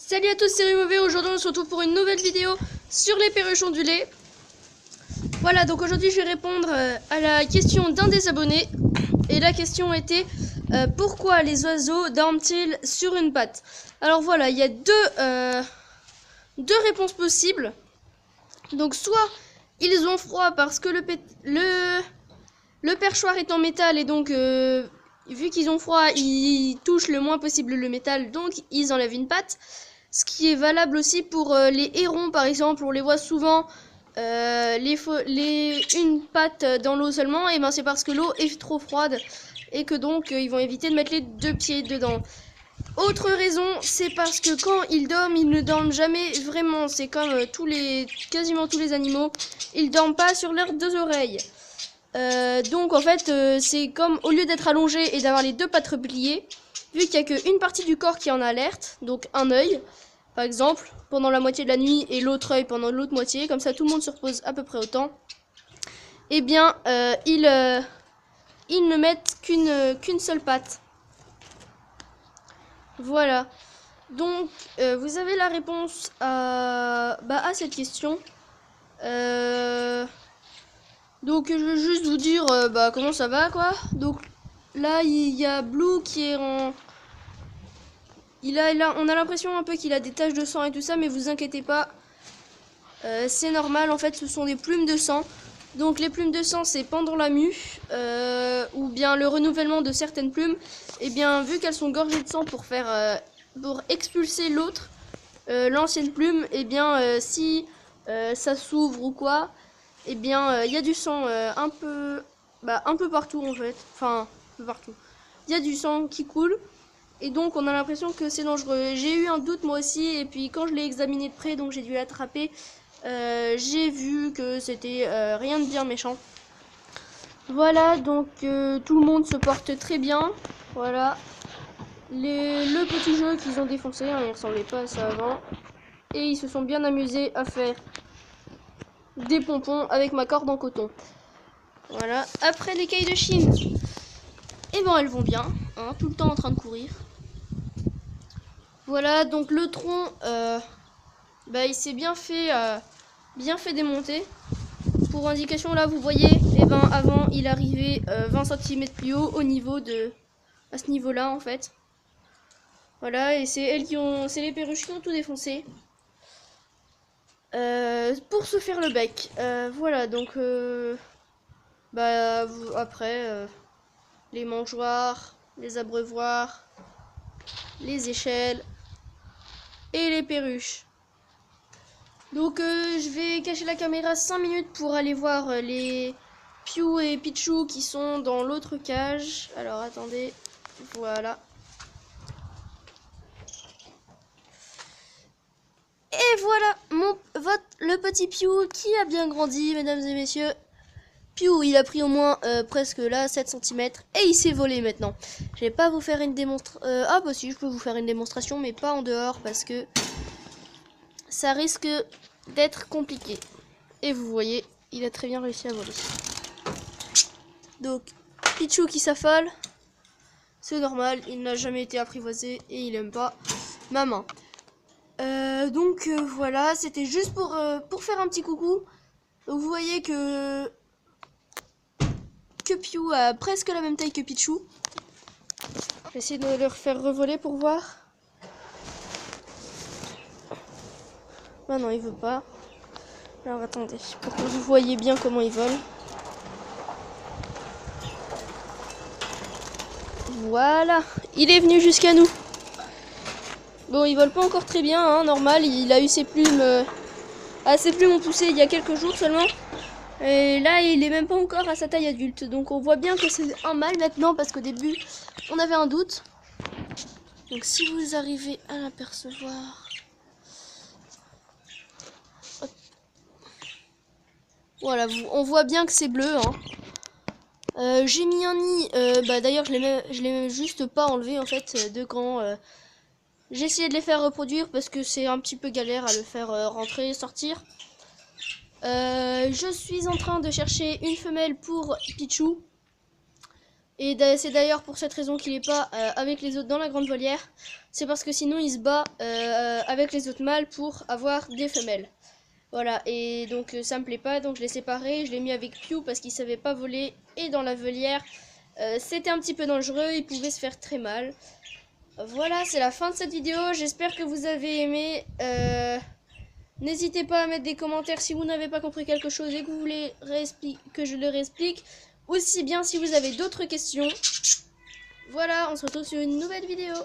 Salut à tous, c'est Rimové. Aujourd'hui on se retrouve pour une nouvelle vidéo sur les perruches ondulées. Voilà, donc aujourd'hui je vais répondre à la question d'un des abonnés. Et la question était pourquoi les oiseaux dorment-ils sur une patte? Alors voilà, il y a deux réponses possibles. Donc soit ils ont froid parce que le perchoir est en métal et donc vu qu'ils ont froid, ils touchent le moins possible le métal, donc ils enlèvent une patte. Ce qui est valable aussi pour les hérons par exemple, on les voit souvent une patte dans l'eau seulement, et ben c'est parce que l'eau est trop froide et que donc ils vont éviter de mettre les deux pieds dedans. Autre raison, c'est parce que quand ils dorment, ils ne dorment jamais vraiment, c'est comme quasiment tous les animaux, ils dorment pas sur leurs deux oreilles. Donc en fait c'est comme au lieu d'être allongé et d'avoir les deux pattes repliées, vu qu'il n'y a qu'une partie du corps qui est en alerte, donc un œil par exemple pendant la moitié de la nuit et l'autre œil pendant l'autre moitié, comme ça tout le monde se repose à peu près autant, et bien ils ne mettent qu'une seule patte. Voilà, donc vous avez la réponse à cette question. Donc je veux juste vous dire comment ça va quoi. Donc là il y a Blue qui est en... on a l'impression un peu qu'il a des taches de sang et tout ça, mais vous inquiétez pas. C'est normal, en fait ce sont des plumes de sang. Donc les plumes de sang c'est pendant la mue, ou bien le renouvellement de certaines plumes. Et bien vu qu'elles sont gorgées de sang pour expulser l'autre, l'ancienne plume, et bien si ça s'ouvre ou quoi, et bien il y a du sang un peu partout en fait, enfin un peu partout. Il y a du sang qui coule et donc on a l'impression que c'est dangereux. J'ai eu un doute moi aussi, et puis quand je l'ai examiné de près, donc j'ai dû l'attraper, j'ai vu que c'était rien de bien méchant. Voilà, donc tout le monde se porte très bien. Voilà, le petit jeu qu'ils ont défoncé, hein, il ressemblait pas à ça avant. Et ils se sont bien amusés à faire des pompons avec ma corde en coton. Voilà, après l'écaille de Chine, et ben elles vont bien, hein, tout le temps en train de courir. Voilà, donc le tronc, il s'est bien fait démonter. Pour indication, là vous voyez, et ben avant il arrivait 20 cm plus haut à ce niveau là en fait. Voilà, et c'est les perruches qui ont tout défoncé pour se faire le bec. Voilà, donc après les mangeoires, les abreuvoirs, les échelles et les perruches. Donc je vais cacher la caméra 5 minutes pour aller voir les Piou et Pichou qui sont dans l'autre cage. Alors attendez, voilà. Et voilà le petit Piou qui a bien grandi, mesdames et messieurs. Piou, il a pris au moins presque là 7 cm et il s'est volé maintenant. Je vais pas vous faire une démonstration. Ah bah si, je peux vous faire une démonstration, mais pas en dehors parce que ça risque d'être compliqué. Et vous voyez, il a très bien réussi à voler. Donc Pichou qui s'affole, c'est normal, il n'a jamais été apprivoisé et il aime pas ma main. Voilà, c'était juste pour faire un petit coucou. Donc vous voyez que Piou a presque la même taille que Pichou. Je vais essayer de le faire revoler pour voir. Ah non, il veut pas. Alors attendez, pour que vous voyez bien comment il vole. Voilà, il est venu jusqu'à nous. Bon, il vole pas encore très bien, hein, normal. Il a eu ses plumes. Ses plumes ont poussé il y a quelques jours seulement. Et là, il est même pas encore à sa taille adulte. Donc on voit bien que c'est un mâle maintenant, parce qu'au début, on avait un doute. Donc si vous arrivez à l'apercevoir... Voilà, on voit bien que c'est bleu. Hein. J'ai mis un nid. D'ailleurs, je l'ai juste pas enlevé en fait de quand j'ai essayé de les faire reproduire, parce que c'est un petit peu galère à le faire rentrer et sortir. Je suis en train de chercher une femelle pour Pichou. Et c'est d'ailleurs pour cette raison qu'il n'est pas avec les autres dans la grande volière. C'est parce que sinon il se bat avec les autres mâles pour avoir des femelles. Voilà, et donc ça me plaît pas, donc je l'ai séparé, je l'ai mis avec Pew parce qu'il savait pas voler. Et dans la volière, c'était un petit peu dangereux, il pouvait se faire très mal. Voilà, c'est la fin de cette vidéo, j'espère que vous avez aimé. N'hésitez pas à mettre des commentaires si vous n'avez pas compris quelque chose et que vous voulez que je le réexplique. Aussi bien si vous avez d'autres questions. Voilà, on se retrouve sur une nouvelle vidéo.